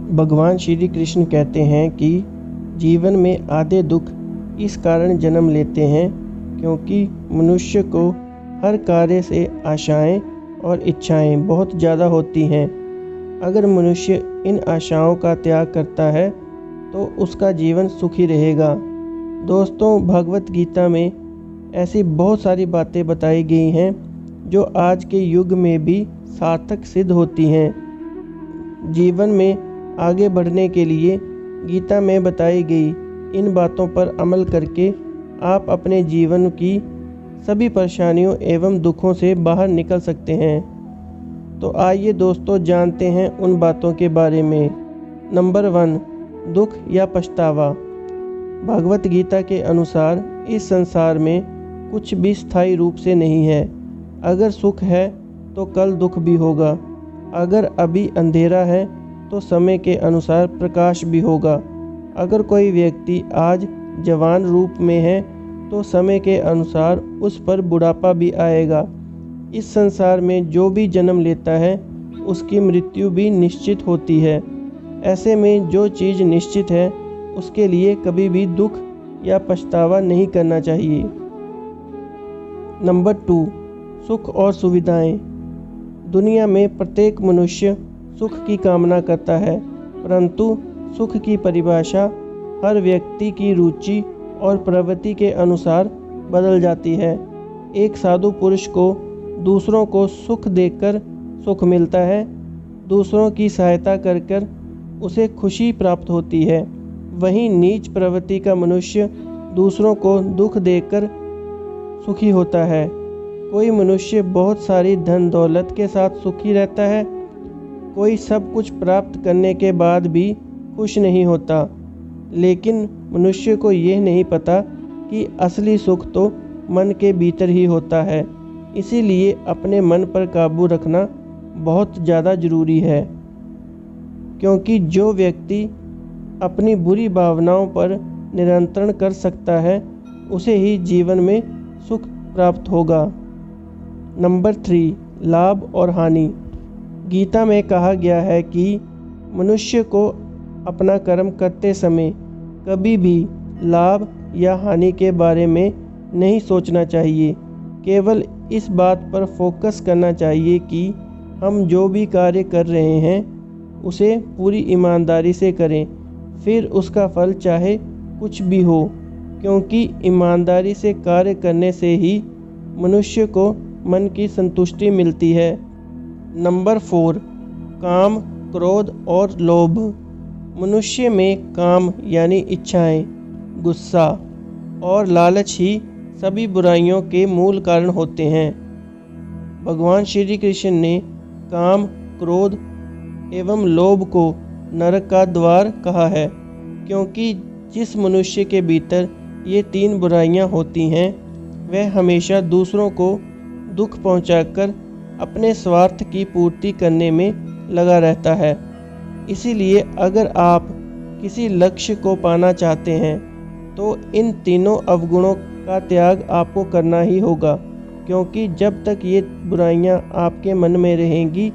भगवान श्री कृष्ण कहते हैं कि जीवन में आधे दुख इस कारण जन्म लेते हैं क्योंकि मनुष्य को हर कार्य से आशाएं और इच्छाएं बहुत ज़्यादा होती हैं। अगर मनुष्य इन आशाओं का त्याग करता है तो उसका जीवन सुखी रहेगा। दोस्तों, भगवत गीता में ऐसी बहुत सारी बातें बताई गई हैं जो आज के युग में भी सार्थक सिद्ध होती हैं। जीवन में आगे बढ़ने के लिए गीता में बताई गई इन बातों पर अमल करके आप अपने जीवन की सभी परेशानियों एवं दुखों से बाहर निकल सकते हैं। तो आइए दोस्तों, जानते हैं उन बातों के बारे में। नंबर 1, दुख या पछतावा। भगवत गीता के अनुसार इस संसार में कुछ भी स्थायी रूप से नहीं है। अगर सुख है तो कल दुख भी होगा। अगर अभी अंधेरा है तो समय के अनुसार प्रकाश भी होगा। अगर कोई व्यक्ति आज जवान रूप में है तो समय के अनुसार उस पर बुढ़ापा भी आएगा। इस संसार में जो भी जन्म लेता है उसकी मृत्यु भी निश्चित होती है। ऐसे में जो चीज़ निश्चित है उसके लिए कभी भी दुख या पछतावा नहीं करना चाहिए। नंबर 2, सुख और सुविधाएं। दुनिया में प्रत्येक मनुष्य सुख की कामना करता है, परंतु सुख की परिभाषा हर व्यक्ति की रुचि और प्रवृत्ति के अनुसार बदल जाती है। एक साधु पुरुष को दूसरों को सुख देकर सुख मिलता है, दूसरों की सहायता कर कर उसे खुशी प्राप्त होती है। वहीं नीच प्रवृत्ति का मनुष्य दूसरों को दुख देकर सुखी होता है। कोई मनुष्य बहुत सारी धन दौलत के साथ सुखी रहता है, कोई सब कुछ प्राप्त करने के बाद भी खुश नहीं होता। लेकिन मनुष्य को यह नहीं पता कि असली सुख तो मन के भीतर ही होता है। इसीलिए अपने मन पर काबू रखना बहुत ज़्यादा ज़रूरी है, क्योंकि जो व्यक्ति अपनी बुरी भावनाओं पर नियंत्रण कर सकता है उसे ही जीवन में सुख प्राप्त होगा। नंबर 3, लाभ और हानि। गीता में कहा गया है कि मनुष्य को अपना कर्म करते समय कभी भी लाभ या हानि के बारे में नहीं सोचना चाहिए। केवल इस बात पर फोकस करना चाहिए कि हम जो भी कार्य कर रहे हैं उसे पूरी ईमानदारी से करें, फिर उसका फल चाहे कुछ भी हो, क्योंकि ईमानदारी से कार्य करने से ही मनुष्य को मन की संतुष्टि मिलती है। नंबर 4, काम, क्रोध और लोभ। मनुष्य में काम यानी इच्छाएं, गुस्सा और लालच ही सभी बुराइयों के मूल कारण होते हैं। भगवान श्री कृष्ण ने काम, क्रोध एवं लोभ को नरक का द्वार कहा है, क्योंकि जिस मनुष्य के भीतर ये 3 बुराइयां होती हैं वह हमेशा दूसरों को दुख पहुंचाकर अपने स्वार्थ की पूर्ति करने में लगा रहता है। इसीलिए अगर आप किसी लक्ष्य को पाना चाहते हैं तो इन तीनों अवगुणों का त्याग आपको करना ही होगा, क्योंकि जब तक ये बुराइयां आपके मन में रहेंगी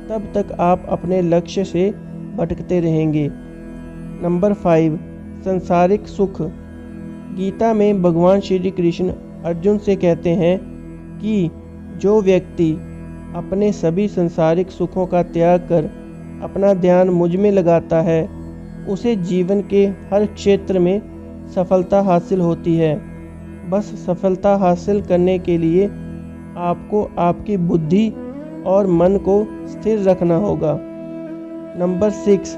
तब तक आप अपने लक्ष्य से भटकते रहेंगे। नंबर 5, संसारिक सुख। गीता में भगवान श्री कृष्ण अर्जुन से कहते हैं कि जो व्यक्ति अपने सभी संसारिक सुखों का त्याग कर अपना ध्यान मुझ में लगाता है उसे जीवन के हर क्षेत्र में सफलता हासिल होती है। बस सफलता हासिल करने के लिए आपको आपकी बुद्धि और मन को स्थिर रखना होगा। नंबर 6,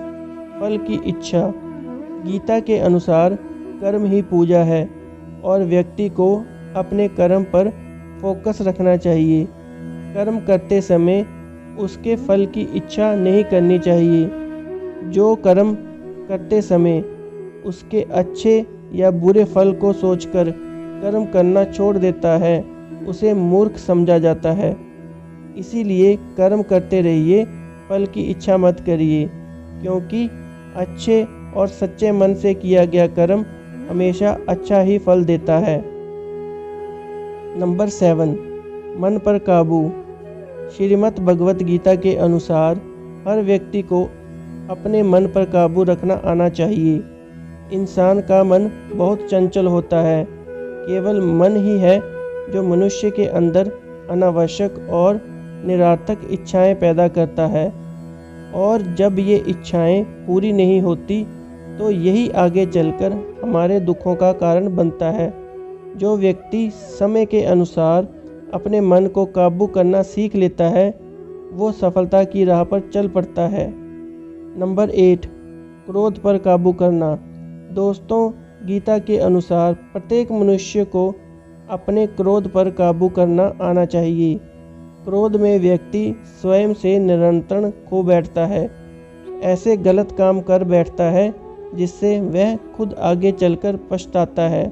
फल की इच्छा। गीता के अनुसार कर्म ही पूजा है और व्यक्ति को अपने कर्म पर फोकस रखना चाहिए। कर्म करते समय उसके फल की इच्छा नहीं करनी चाहिए। जो कर्म करते समय उसके अच्छे या बुरे फल को सोचकर कर्म करना छोड़ देता है उसे मूर्ख समझा जाता है। इसीलिए कर्म करते रहिए, फल की इच्छा मत करिए, क्योंकि अच्छे और सच्चे मन से किया गया कर्म हमेशा अच्छा ही फल देता है। नंबर 7, मन पर काबू। श्रीमद् भगवत गीता के अनुसार हर व्यक्ति को अपने मन पर काबू रखना आना चाहिए। इंसान का मन बहुत चंचल होता है। केवल मन ही है जो मनुष्य के अंदर अनावश्यक और निरर्थक इच्छाएं पैदा करता है, और जब ये इच्छाएं पूरी नहीं होती तो यही आगे चलकर हमारे दुखों का कारण बनता है। जो व्यक्ति समय के अनुसार अपने मन को काबू करना सीख लेता है, वो सफलता की राह पर चल पड़ता है। नंबर 8, क्रोध पर काबू करना। दोस्तों, गीता के अनुसार प्रत्येक मनुष्य को अपने क्रोध पर काबू करना आना चाहिए। क्रोध में व्यक्ति स्वयं से नियंत्रण खो बैठता है, ऐसे गलत काम कर बैठता है जिससे वह खुद आगे चलकर पछताता है।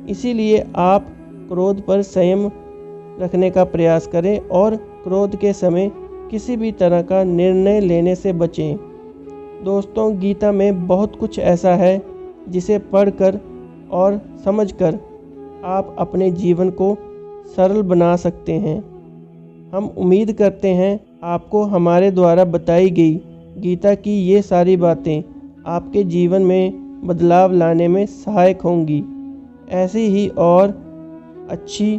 इसीलिए आप क्रोध पर संयम रखने का प्रयास करें और क्रोध के समय किसी भी तरह का निर्णय लेने से बचें। दोस्तों, गीता में बहुत कुछ ऐसा है जिसे पढ़कर और समझकर आप अपने जीवन को सरल बना सकते हैं। हम उम्मीद करते हैं आपको हमारे द्वारा बताई गई गीता की ये सारी बातें आपके जीवन में बदलाव लाने में सहायक होंगी। ऐसी ही और अच्छी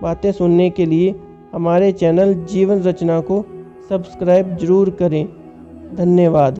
बातें सुनने के लिए हमारे चैनल जीवन रचना को सब्सक्राइब जरूर करें। धन्यवाद।